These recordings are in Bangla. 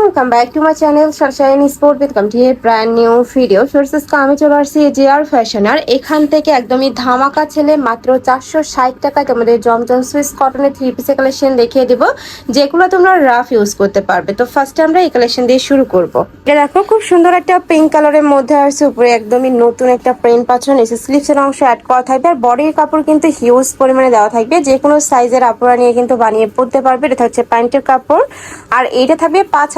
welcome back to my channel Sunshine Sport with come to a brand new video. Sources का আমি চলে আসছি JR Fashion আর এখান থেকে একদমই ধামাকা ছেলে মাত্র 460 টাকায় তোমাদের জমজম সুইস কটনের 3 পিসের কালেকশন দেখিয়ে দিব যেগুলো তোমরা রাফ ইউজ করতে পারবে। তো ফার্স্টে আমরা এই কালেকশন দিয়ে শুরু করব। এটা দেখো খুব সুন্দর একটা পিঙ্ক কালারের মধ্যে আসছে, উপরে একদমই নতুন একটা প্রিন্ট পাচ্ছ, নিচে স্লিভসের অংশ অ্যাড করা থাকবে আর বডির কাপড় কিন্তু হিউজ পরিমাণে দেওয়া থাকবে, যে কোনো সাইজের আপুরা নিয়ে কিন্তু বানিয়ে পরতে পারবে। এটা হচ্ছে প্যান্টের কাপড় আর এইটা থাকবে 5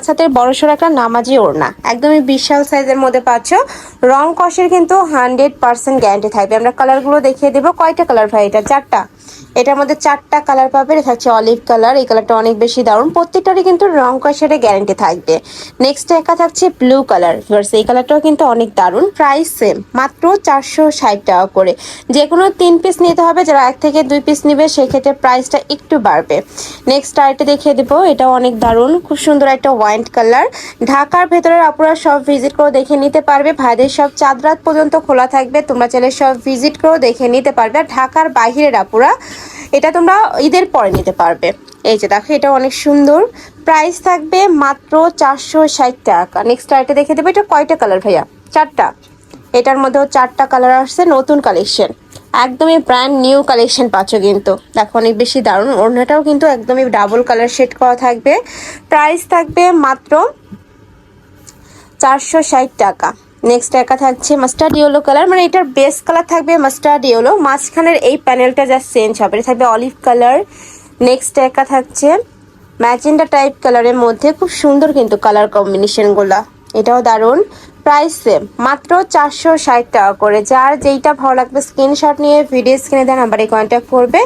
হাতের বড়সড় একটা নামাজি ওড়না, একদমই বিশাল সাইজের মধ্যে পাচ্ছ। রং কষের কিন্তু 100% গ্যারান্টি থাকবে। আমরা কালারগুলো দেখিয়ে দেবো। কয়টা কালার ভাই? এটা 4টা। এটার মধ্যে 4টা কালার পাবে। এটা হচ্ছে অলিভ কালার, এই কালারটা অনেক বেশি দারুণ, প্রত্যেকটারই কিন্তু রং কষের গ্যারান্টি থাকবে। নেক্সট একা থাকছে ব্লু কালার, এই কালারটাও কিন্তু অনেক দারুণ। প্রাইস সেম, মাত্র 460 টাকা করে। যে কোনো 3 পিস নিতে হবে, যারা 1 থেকে 2 পিস নিবে সেক্ষেত্রে প্রাইসটা একটু বাড়বে। নেক্সট আরেকটা দেখিয়ে দেবো, এটাও অনেক দারুণ, খুব সুন্দর একটা ওয়াইন কালার। ঢাকার ভেতরের আপুরা সব ভিজিট করে দেখে নিতে পারবে, ভাইদের সব চাঁদ রাত পর্যন্ত খোলা থাকবে, তোমরা চাইলে সব ভিজিট করেও দেখে নিতে পারবে। আর ঢাকার বাইরের আপুরা এটা তোমরা ঈদের পরে নিতে পারবে। এই যে দেখো, এটা অনেক সুন্দর, প্রাইস থাকবে মাত্র 460 টাকা। নেক্সট আরেকটা দেখে দেবো। এটা কয়টা কালার ভাইয়া? 4টা। এটার মধ্যেও 4টা কালার আসছে, নতুন কালেকশন, একদমই ব্র্যান্ড নিউ কালেকশন পাচ্ছ কিন্তু। দেখো অনেক বেশি দারুণ, ওড়নাটাও কিন্তু একদমই ডাবল কালার শেড করা থাকবে। প্রাইস থাকবে মাত্র 460 টাকা। নেক্সট একা থাকছে মাস্টার্ড ইয়েলো কালার, মানে এটার বেস কালার থাকবে মাস্টার্ড ইয়েলো, মাঝখানের এই প্যানেলটা যা চেঞ্জ হবে, এটা থাকবে অলিভ কালার। নেক্সট একা থাকছে ম্যাজেন্ডা টাইপ কালারের মধ্যে, খুব সুন্দর কিন্তু কালার কম্বিনেশনগুলো, এটাও দারুণ। প্রাইস সেম, মাত্র 460 টাকা করে। যার যেইটা ভালো লাগবে স্ক্রিনশট নিয়ে ভিডিও স্ক্রিনে দেওয়া নাম্বারে কন্ট্যাক্ট করবে।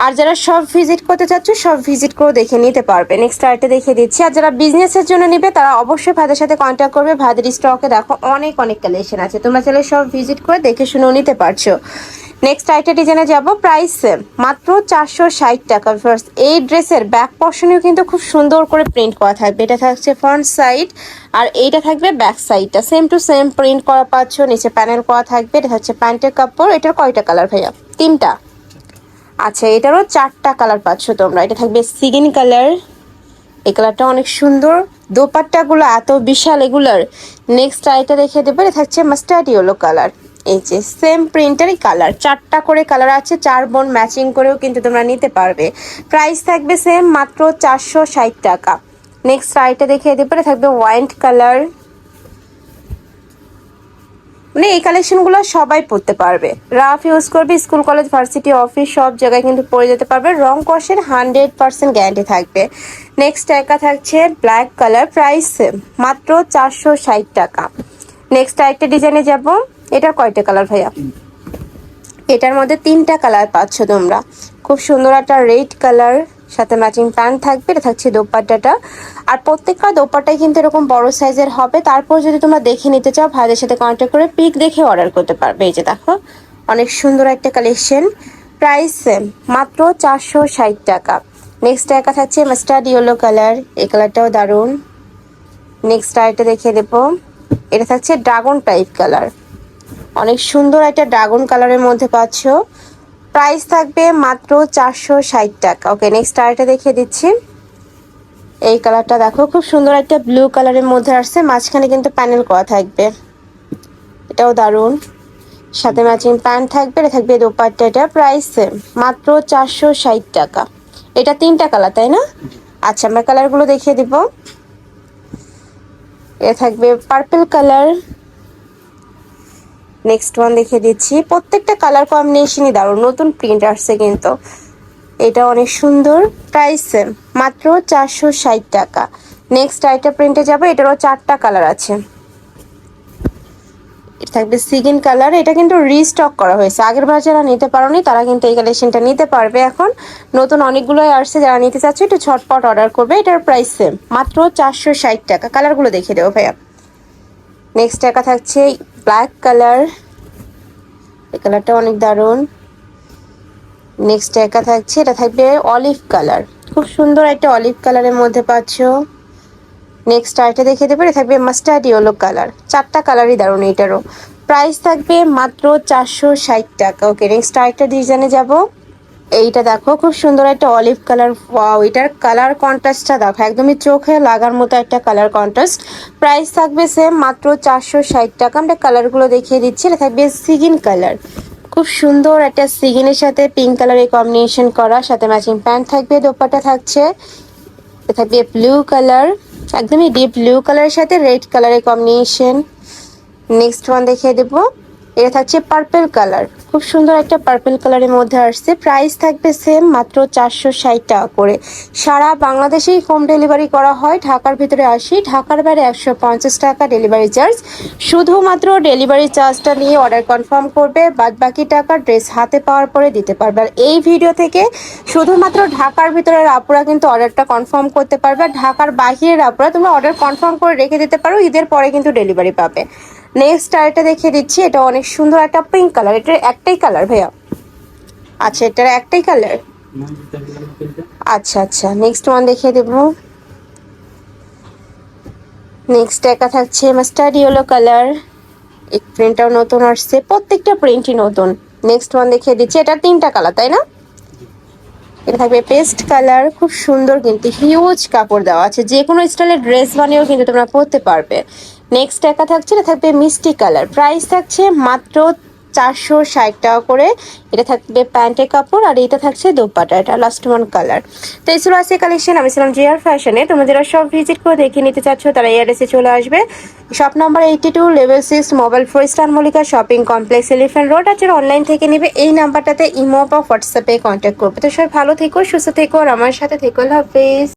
আর যারা সব ভিজিট করতে চাচ্ছ সব ভিজিট করে দেখে নিতে পারবে। নেক্সট আরেকটা দেখিয়ে দিচ্ছি। আর যারা বিজনেসের জন্য নেবে তারা অবশ্যই ভাইদের সাথে কন্ট্যাক্ট করবে, ভাইদের স্টকে দেখো অনেক কালেকশন আছে, তোমরা চাইলে সব ভিজিট করে দেখে শুনেও নিতে পারছো। নেক্সট আরেকটা ডিজাইনে যাব, প্রাইস সেম, মাত্র 460 টাকা। ফার্স্ট এই ড্রেসের ব্যাক পর্শনেও কিন্তু খুব সুন্দর করে প্রিন্ট করা থাকবে, এটা থাকছে ফ্রন্ট সাইড আর এইটা থাকবে ব্যাক সাইডটা, সেম টু সেম প্রিন্ট করা পাচ্ছ, নিচে প্যানেল করা থাকবে। এটা হচ্ছে প্যান্টের কাপড়। এটার কয়টা কালার ভাইয়া? 3টা। আচ্ছা, এটারও 4টা কালার পাচ্ছ তোমরা। এটা থাকবে সিগিন কালার, এই কালারটা অনেক সুন্দর, দোপাট্টাগুলো এত বিশাল এগুলার। নেক্সট আইটা দেখে দেবো, এটা থাকছে মাস্টার্ড ইয়েলো কালার, এই যে সেম প্রিন্টারই কালার, 4টা করে কালার আছে, 4 বোন ম্যাচিং করেও কিন্তু তোমরা নিতে পারবে। প্রাইস থাকবে সেম, মাত্র 460 টাকা। নেক্সট আইটা দেখে দেবো, এটা থাকবে ওয়াইন কালার, মানে এই কালেকশনগুলো সবাই পরতে পারবে, রাফ ইউজ করবে, স্কুল কলেজ ভার্সিটি অফিস সব জায়গায় কিন্তু পরে যেতে পারবে। রং কষের 100% গ্যারান্টি থাকবে। নেক্সট একা থাকছে ব্ল্যাক কালার, প্রাইস মাত্র 460 টাকা। নেক্সট আরেকটা ডিজাইনে যাব, এটার কয়টা কালার ভাইয়া? এটার মধ্যে 3টা কালার পাচ্ছ তোমরা, খুব সুন্দর একটা রেড কালার, সাথে ম্যাচিং প্যান্ট থাকবে। এটা থাকছে দোপাট্টাটা, আর প্রত্যেকটা দোপাট্টাই কিন্তু এরকম বড় সাইজের হবে। তারপর যদি তোমরা দেখে নিতে চাও ভাইদের সাথে কন্ট্যাক্ট করে পিক দেখে অর্ডার করতে পারবে। এই যে দেখো অনেক সুন্দর একটা কালেকশন, প্রাইস সেম, মাত্র 460 টাকা। নেক্সট একা থাকছে মাস্টার্ড ইয়েলো কালার, এই কালারটাও দারুণ। নেক্সট আরেকটা দেখিয়ে দেবো, এটা থাকছে ড্রাগন টাইপ কালার, অনেক সুন্দর একটা ড্রাগন কালারের মধ্যে পাচ্ছ। প্রাইস থাকবে মাত্র 460 টাকা। ওকে, নেক্সট আরেকটা দেখিয়ে দিচ্ছি। এই কালারটা দেখো, খুব সুন্দর একটা ব্লু কালারের মধ্যে আসছে, মাঝখানে কিন্তু প্যানেল করা থাকবে, এটাও দারুণ, সাথে ম্যাচিং প্যান্ট থাকবে। এটা থাকবে দোপাট্টাটা, প্রাইস মাত্র 460 টাকা। এটা 3টা কালার তাই না? আচ্ছা, আমরা কালারগুলো দেখিয়ে দিব। এটা থাকবে পার্পল কালার, নেক্সট ওয়ান দেখিয়ে দিচ্ছি। প্রত্যেকটা কালার কম্বিনেশনই দারুণ, নতুন প্রিন্ট আসছে কিন্তু, এটা অনেক সুন্দর, প্রাইস মাত্র 460 টাকা। নেক্সট আরেকটা প্রিন্টে যাবো, এটারও 4টা কালার আছে। এটা থাকবে সিগিন কালার, এটা কিন্তু রিস্টক করা হয়েছে, আগের বার যারা নিতে পারোনি তারা কিন্তু এই কালেকশনটা নিতে পারবে। এখন নতুন অনেকগুলোই আসছে, যারা নিতে চাচ্ছ একটু ঝটপট অর্ডার করবে। এটার প্রাইস মাত্র 460 টাকা। কালারগুলো দেখিয়ে দেবো ভাইয়া। নেক্সট একা থাকছে ব্ল্যাক কালার, এই কালারটা অনেক দারুণ। নেক্সট একা থাকছে, এটা থাকবে অলিভ কালার, খুব সুন্দর একটা অলিভ কালারের মধ্যে পাচ্ছ। নেক্সট আরেকটা দেখিয়ে দেবো, এটা থাকবে মাস্টার্ড ইয়েলো কালার, 4টা কালারই দারুণ। এটারও প্রাইস থাকবে মাত্র 460 টাকা। ওকে, নেক্সট আরেকটা ডিজাইনে যাব, এইটা দেখো খুব সুন্দর একটা অলিভ কালার। ওয়াও, এটার কালার কন্ট্রাস্টটা দেখো, একদমই চোখে লাগার মতো একটা কালার কন্ট্রাস্ট। প্রাইস থাকবে সেম, মাত্র 460 টাকা। আমরা কালারগুলো দেখিয়ে দিচ্ছি। এটা থাকবে সিগিন কালার, খুব সুন্দর একটা সিগিনের সাথে পিঙ্ক কালারের কম্বিনেশন করা, সাথে ম্যাচিং প্যান্ট থাকবে, দোপাট্টা থাকছে। এটা থাকবে ব্লু কালার, একদমই ডিপ ব্লু কালারের সাথে রেড কালারের কম্বিনেশন। নেক্সট ওয়ান দেখিয়ে দেবো, এটা থাকছে পার্পল কালার, খুব সুন্দর একটা পার্পল কালারের মধ্যে আসছে। প্রাইস থাকবে সেম, মাত্র 460 টাকা করে। সারা বাংলাদেশেই হোম ডেলিভারি করা হয়। ঢাকার ভিতরে 80, ঢাকার বাইরে 150 টাকা ডেলিভারি চার্জ। শুধুমাত্র ডেলিভারি চার্জটা নিয়ে অর্ডার কনফার্ম করবে, বাদ বাকি টাকা ড্রেস হাতে পাওয়ার পরে দিতে পারবে। আর এই ভিডিও থেকে শুধুমাত্র ঢাকার ভিতরের আপুরা কিন্তু অর্ডারটা কনফার্ম করতে পারবে। আর ঢাকার বাহিরের আপুরা তোমরা অর্ডার কনফার্ম করে রেখে দিতে পারো, ঈদের পরে কিন্তু ডেলিভারি পাবে। নেক্সট আরেকটা দেখিয়ে দিচ্ছি, এটা অনেক সুন্দর একটা পিঙ্ক কালার। এটার একটাই কালার ভাইয়া? আচ্ছা, এটার একটাই কালার। আচ্ছা আচ্ছা, নেক্সট ওয়ান দেখিয়ে দেবো। নেক্সট একা থাকছে মাস্টার্ড ইয়েলো কালার। এই প্রিন্টটাও নতুন আসছে, প্রত্যেকটা প্রিন্টই নতুন। নেক্সট ওয়ান দেখিয়ে দিচ্ছি, এটা 3টা কালার তাই না? এটা থাকবে পেস্ট কালার, খুব সুন্দর কিন্তু হিউজ কাপড় দেওয়া আছে, যে কোনো স্টাইলের ড্রেস বানিয়েও কিন্তু তোমরা পরতে পারবে। নেক্সট একা থাকছে, এটা থাকবে মিষ্টি কালার। প্রাইস থাকছে মাত্র 460 টাকা করে। এটা থাকবে প্যান্টের কাপড়, আর এটা থাকছে দোপাট্টা, এটা লাস্ট ওয়ান কালার। তো এই ছিল আজকে কালেকশন। আমি ছিলাম জিআর ফ্যাশনে। তোমরা যারা সব ভিজিট করে দেখে নিতে চাচ্ছ তারা এই অ্যাড্রেসে চলে আসবে। Shop number 82, level 6, mobile 4, star Mallika shopping complex, elephant road. আর যারা অনলাইন থেকে নেবে এই নাম্বারটাতে ইমো বা হোয়াটসঅ্যাপে কন্ট্যাক্ট করবে। তো সবাই ভালো থেকো, সুস্থ থেকো, আর আমার সাথে থেকো। আল্লাহ হাফেজ।